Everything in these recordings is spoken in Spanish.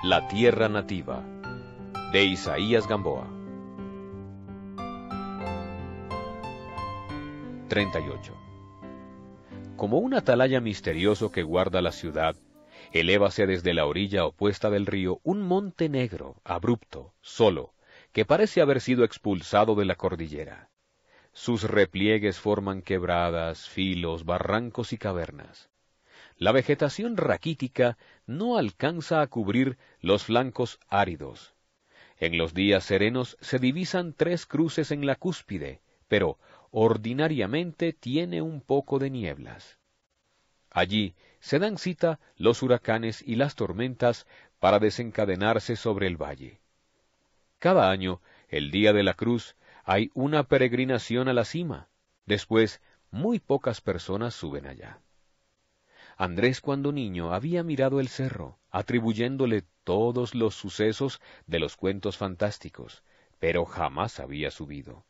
La tierra nativa, de Isaías Gamboa. 38. Como un atalaya misterioso que guarda la ciudad, elévase desde la orilla opuesta del río un monte negro, abrupto, solo, que parece haber sido expulsado de la cordillera. Sus repliegues forman quebradas, filos, barrancos y cavernas. La vegetación raquítica no alcanza a cubrir los flancos áridos. En los días serenos se divisan 3 cruces en la cúspide, pero ordinariamente tiene un poco de nieblas. Allí se dan cita los huracanes y las tormentas para desencadenarse sobre el valle. Cada año, el día de la cruz, hay una peregrinación a la cima. Después, muy pocas personas suben allá. Andrés, cuando niño, había mirado el cerro, atribuyéndole todos los sucesos de los cuentos fantásticos, pero jamás había subido.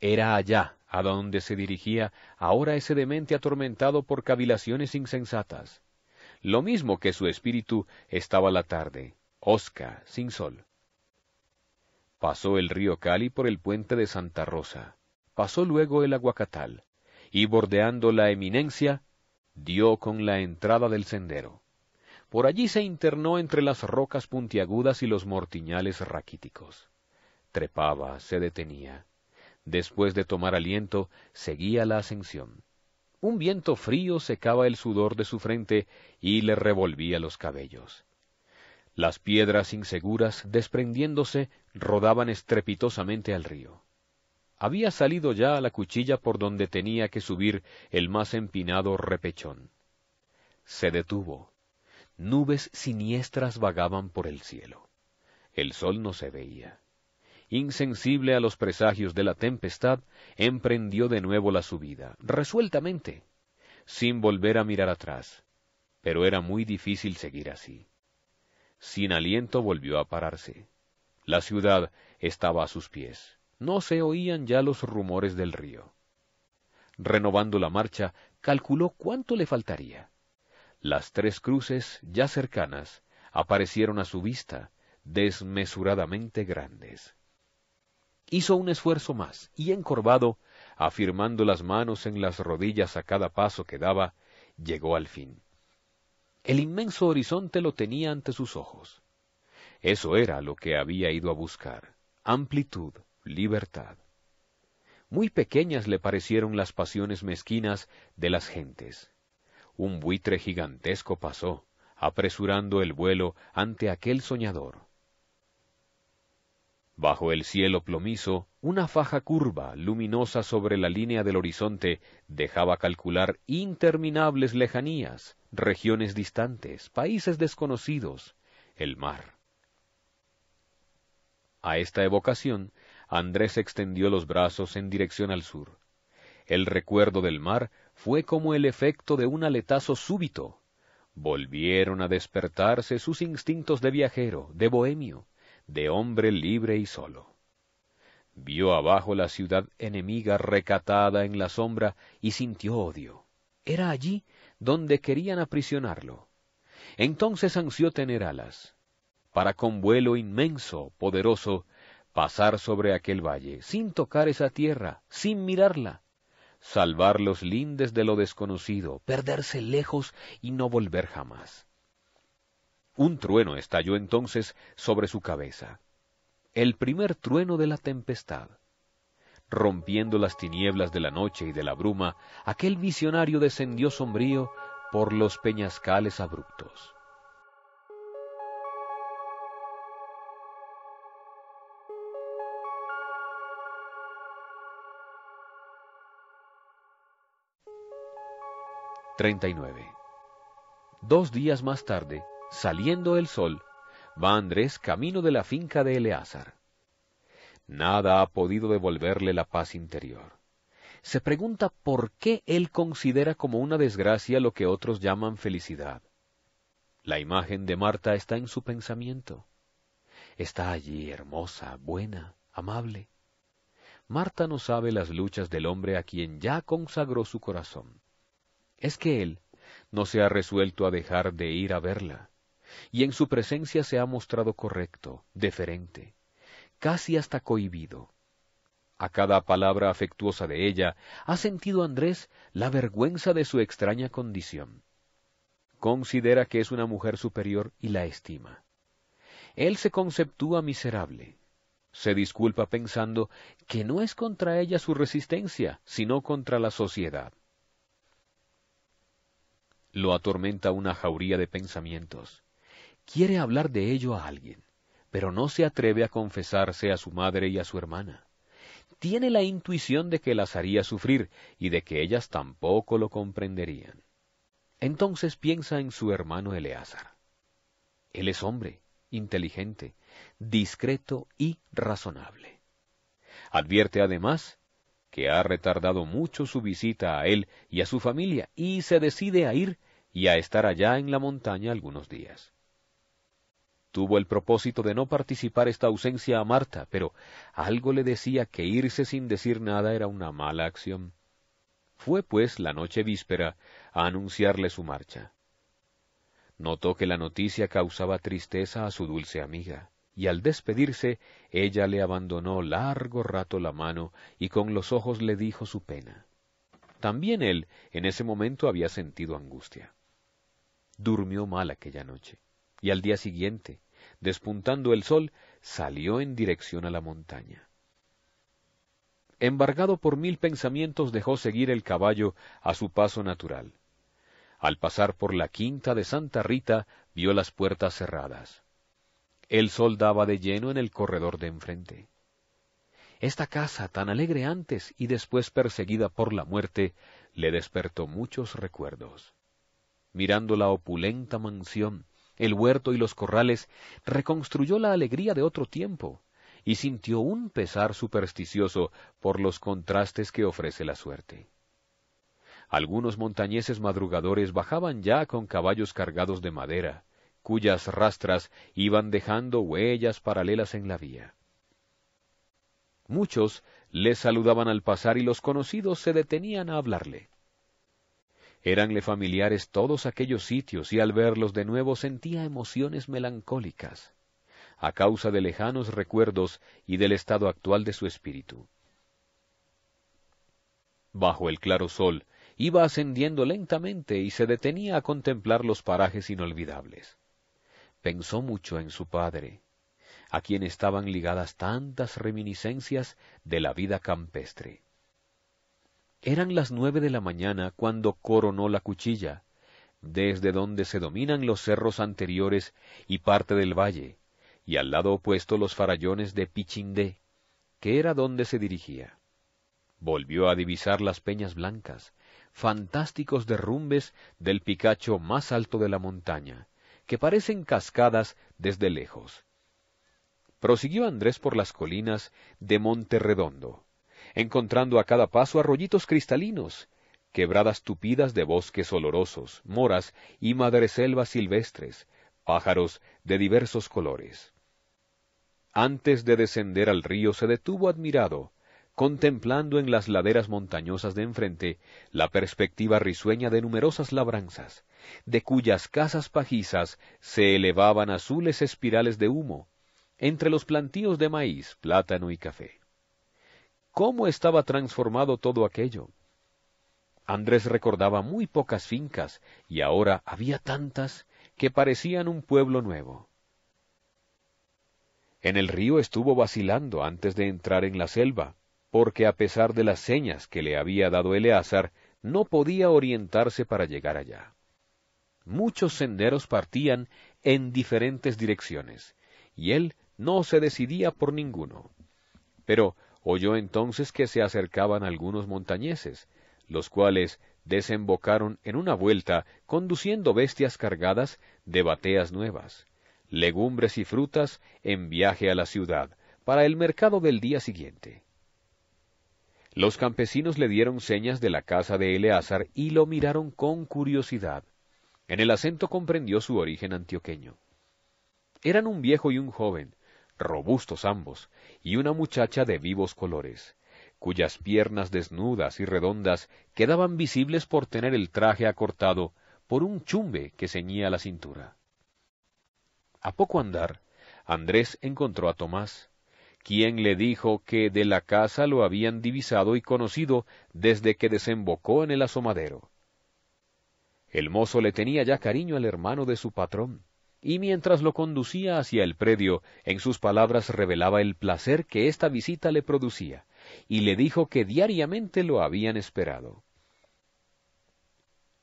Era allá a donde se dirigía ahora ese demente atormentado por cavilaciones insensatas. Lo mismo que su espíritu estaba la tarde, hosca, sin sol. Pasó el río Cali por el puente de Santa Rosa, pasó luego el Aguacatal, y bordeando la eminencia, dio con la entrada del sendero. Por allí se internó entre las rocas puntiagudas y los mortiñales raquíticos. Trepaba, se detenía. Después de tomar aliento, seguía la ascensión. Un viento frío secaba el sudor de su frente y le revolvía los cabellos. Las piedras inseguras, desprendiéndose, rodaban estrepitosamente al río. Había salido ya a la cuchilla por donde tenía que subir el más empinado repechón. Se detuvo. Nubes siniestras vagaban por el cielo. El sol no se veía. Insensible a los presagios de la tempestad, emprendió de nuevo la subida, resueltamente, sin volver a mirar atrás. Pero era muy difícil seguir así. Sin aliento volvió a pararse. La ciudad estaba a sus pies. No se oían ya los rumores del río. Renovando la marcha, calculó cuánto le faltaría. Las 3 cruces, ya cercanas, aparecieron a su vista, desmesuradamente grandes. Hizo un esfuerzo más, y encorvado, afirmando las manos en las rodillas a cada paso que daba, llegó al fin. El inmenso horizonte lo tenía ante sus ojos. Eso era lo que había ido a buscar: amplitud, libertad. Muy pequeñas le parecieron las pasiones mezquinas de las gentes. Un buitre gigantesco pasó, apresurando el vuelo ante aquel soñador. Bajo el cielo plomizo, una faja curva, luminosa sobre la línea del horizonte, dejaba calcular interminables lejanías, regiones distantes, países desconocidos, el mar. A esta evocación, Andrés extendió los brazos en dirección al sur. El recuerdo del mar fue como el efecto de un aletazo súbito. Volvieron a despertarse sus instintos de viajero, de bohemio, de hombre libre y solo. Vio abajo la ciudad enemiga recatada en la sombra y sintió odio. Era allí donde querían aprisionarlo. Entonces ansió tener alas, para con vuelo inmenso, poderoso, pasar sobre aquel valle, sin tocar esa tierra, sin mirarla, salvar los lindes de lo desconocido, perderse lejos y no volver jamás. Un trueno estalló entonces sobre su cabeza, el primer trueno de la tempestad. Rompiendo las tinieblas de la noche y de la bruma, aquel visionario descendió sombrío por los peñascales abruptos. ...39... 2 días más tarde, saliendo el sol, va Andrés camino de la finca de Eleazar. Nada ha podido devolverle la paz interior. Se pregunta por qué él considera como una desgracia lo que otros llaman felicidad. La imagen de Marta está en su pensamiento. Está allí, hermosa, buena, amable. Marta no sabe las luchas del hombre a quien ya consagró su corazón. Es que él no se ha resuelto a dejar de ir a verla. y en su presencia se ha mostrado correcto, deferente, casi hasta cohibido. A cada palabra afectuosa de ella ha sentido Andrés la vergüenza de su extraña condición. Considera que es una mujer superior y la estima. Él se conceptúa miserable. Se disculpa pensando que no es contra ella su resistencia, sino contra la sociedad. Lo atormenta una jauría de pensamientos. Quiere hablar de ello a alguien, pero no se atreve a confesarse a su madre y a su hermana. Tiene la intuición de que las haría sufrir y de que ellas tampoco lo comprenderían. Entonces piensa en su hermano Eleazar. Él es hombre, inteligente, discreto y razonable. Advierte además que ha retardado mucho su visita a él y a su familia, y se decide a ir y a estar allá en la montaña algunos días. Tuvo el propósito de no participar esta ausencia a Marta, pero algo le decía que irse sin decir nada era una mala acción. Fue, pues, la noche víspera a anunciarle su marcha. Notó que la noticia causaba tristeza a su dulce amiga, y al despedirse, ella le abandonó largo rato la mano y con los ojos le dijo su pena. También él, en ese momento, había sentido angustia. Durmió mal aquella noche, y al día siguiente, despuntando el sol, salió en dirección a la montaña. Embargado por 1000 pensamientos, dejó seguir el caballo a su paso natural. Al pasar por la quinta de Santa Rita, vio las puertas cerradas. El sol daba de lleno en el corredor de enfrente. Esta casa, tan alegre antes y después perseguida por la muerte, le despertó muchos recuerdos. Mirando la opulenta mansión, el huerto y los corrales, reconstruyó la alegría de otro tiempo, y sintió un pesar supersticioso por los contrastes que ofrece la suerte. Algunos montañeses madrugadores bajaban ya con caballos cargados de madera, cuyas rastras iban dejando huellas paralelas en la vía. Muchos les saludaban al pasar y los conocidos se detenían a hablarle. Éranle familiares todos aquellos sitios y al verlos de nuevo sentía emociones melancólicas, a causa de lejanos recuerdos y del estado actual de su espíritu. Bajo el claro sol, iba ascendiendo lentamente y se detenía a contemplar los parajes inolvidables. Pensó mucho en su padre, a quien estaban ligadas tantas reminiscencias de la vida campestre. Eran las 9 de la mañana cuando coronó la Cuchilla, desde donde se dominan los cerros anteriores y parte del valle, y al lado opuesto los farallones de Pichindé, que era donde se dirigía. Volvió a divisar las peñas blancas, fantásticos derrumbes del picacho más alto de la montaña, que parecen cascadas desde lejos. Prosiguió Andrés por las colinas de Monte Redondo, encontrando a cada paso arroyitos cristalinos, quebradas tupidas de bosques olorosos, moras y madreselvas silvestres, pájaros de diversos colores. Antes de descender al río se detuvo admirado, contemplando en las laderas montañosas de enfrente la perspectiva risueña de numerosas labranzas, de cuyas casas pajizas se elevaban azules espirales de humo, entre los plantíos de maíz, plátano y café. ¿Cómo estaba transformado todo aquello? Andrés recordaba muy pocas fincas, y ahora había tantas que parecían un pueblo nuevo. En el río estuvo vacilando antes de entrar en la selva, porque a pesar de las señas que le había dado Eleazar, no podía orientarse para llegar allá. Muchos senderos partían en diferentes direcciones, y él no se decidía por ninguno. Pero oyó entonces que se acercaban algunos montañeses, los cuales desembocaron en una vuelta conduciendo bestias cargadas de bateas nuevas, legumbres y frutas en viaje a la ciudad, para el mercado del día siguiente. Los campesinos le dieron señas de la casa de Eleazar y lo miraron con curiosidad. En el acento comprendió su origen antioqueño. Eran un viejo y un joven, robustos ambos, y una muchacha de vivos colores, cuyas piernas desnudas y redondas quedaban visibles por tener el traje acortado por un chumbe que ceñía la cintura. A poco andar, Andrés encontró a Tomás, quien le dijo que de la casa lo habían divisado y conocido desde que desembocó en el asomadero. El mozo le tenía ya cariño al hermano de su patrón, y mientras lo conducía hacia el predio, en sus palabras revelaba el placer que esta visita le producía, y le dijo que diariamente lo habían esperado.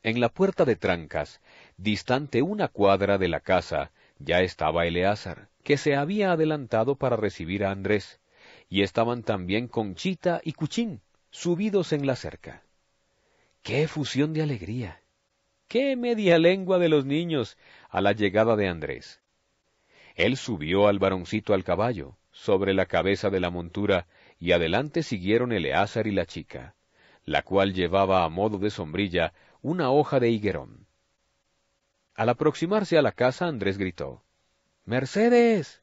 En la puerta de Trancas, distante 1 cuadra de la casa, ya estaba Eleazar, que se había adelantado para recibir a Andrés, y estaban también Conchita y Cuchín, subidos en la cerca. ¡Qué efusión de alegría! ¡Qué media lengua de los niños a la llegada de Andrés! Él subió al varoncito al caballo, sobre la cabeza de la montura, y adelante siguieron Eleazar y la chica, la cual llevaba a modo de sombrilla una hoja de higuerón. Al aproximarse a la casa, Andrés gritó, «¡Mercedes!»,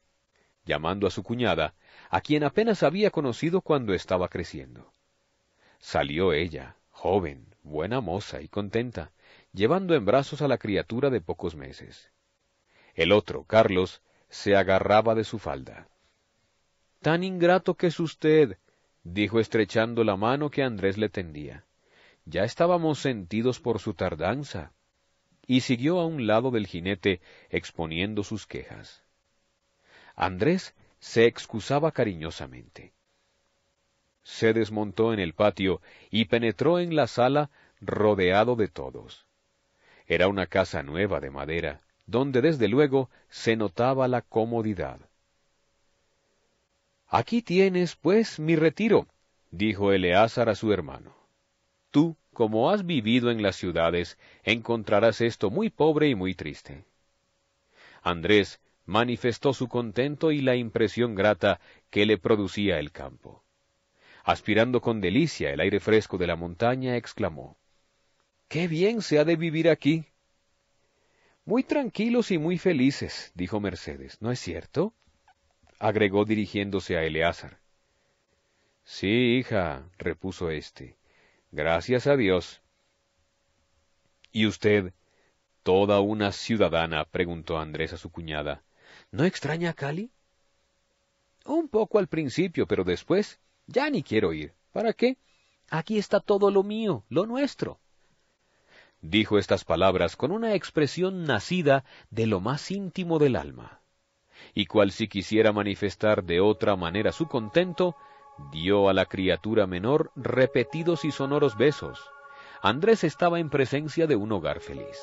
llamando a su cuñada, a quien apenas había conocido cuando estaba creciendo. Salió ella, joven, buena moza y contenta, llevando en brazos a la criatura de pocos meses. El otro, Carlos, se agarraba de su falda. «Tan ingrato que es usted», dijo estrechando la mano que Andrés le tendía. «Ya estábamos sentidos por su tardanza», y siguió a un lado del jinete exponiendo sus quejas. Andrés se excusaba cariñosamente. Se desmontó en el patio y penetró en la sala rodeado de todos. Era una casa nueva de madera, donde desde luego se notaba la comodidad. «Aquí tienes, pues, mi retiro», dijo Eleazar a su hermano. «Tú, como has vivido en las ciudades, encontrarás esto muy pobre y muy triste». Andrés manifestó su contento y la impresión grata que le producía el campo. Aspirando con delicia el aire fresco de la montaña, exclamó, «¡Qué bien se ha de vivir aquí!». «Muy tranquilos y muy felices», dijo Mercedes, «¿no es cierto?», agregó dirigiéndose a Eleazar. «Sí, hija», repuso éste, «gracias a Dios». «¿Y usted, toda una ciudadana?», preguntó Andrés a su cuñada. «¿No extraña a Cali?». «Un poco al principio, pero después ya ni quiero ir. ¿Para qué? Aquí está todo lo mío, lo nuestro». Dijo estas palabras con una expresión nacida de lo más íntimo del alma, y cual si quisiera manifestar de otra manera su contento, dio a la criatura menor repetidos y sonoros besos. Andrés estaba en presencia de un hogar feliz.